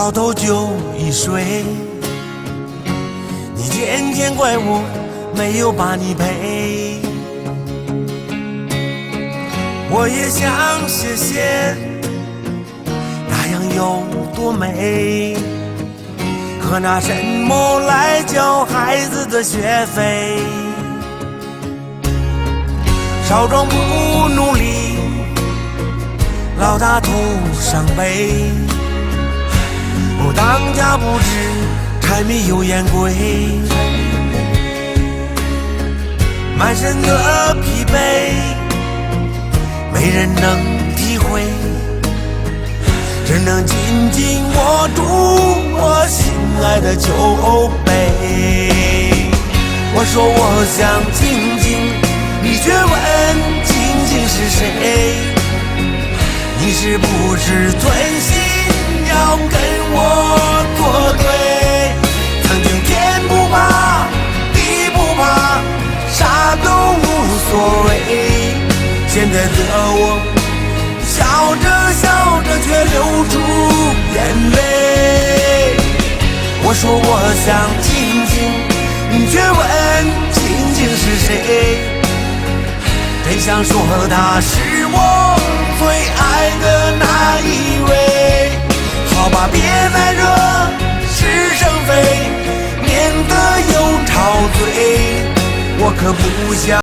到头就一睡。你渐渐怪我没有把你陪，我也想谢谢，那样有多美。可拿什么来交孩子的学费？少壮不努力，老大徒伤悲。当家不知柴米油盐贵，满身的疲惫没人能体会，只能紧紧握住我心爱的酒杯。我说我想静静，你却问静静是谁？你是不是存心要跟我作对？曾经天不怕地不怕，啥都无所谓。现在的我笑着笑着却流出眼泪。我说我想静静，你却问静静是谁？真想说她是我最爱的那一位。好吧，别再惹是生非，免得又吵嘴。我可不想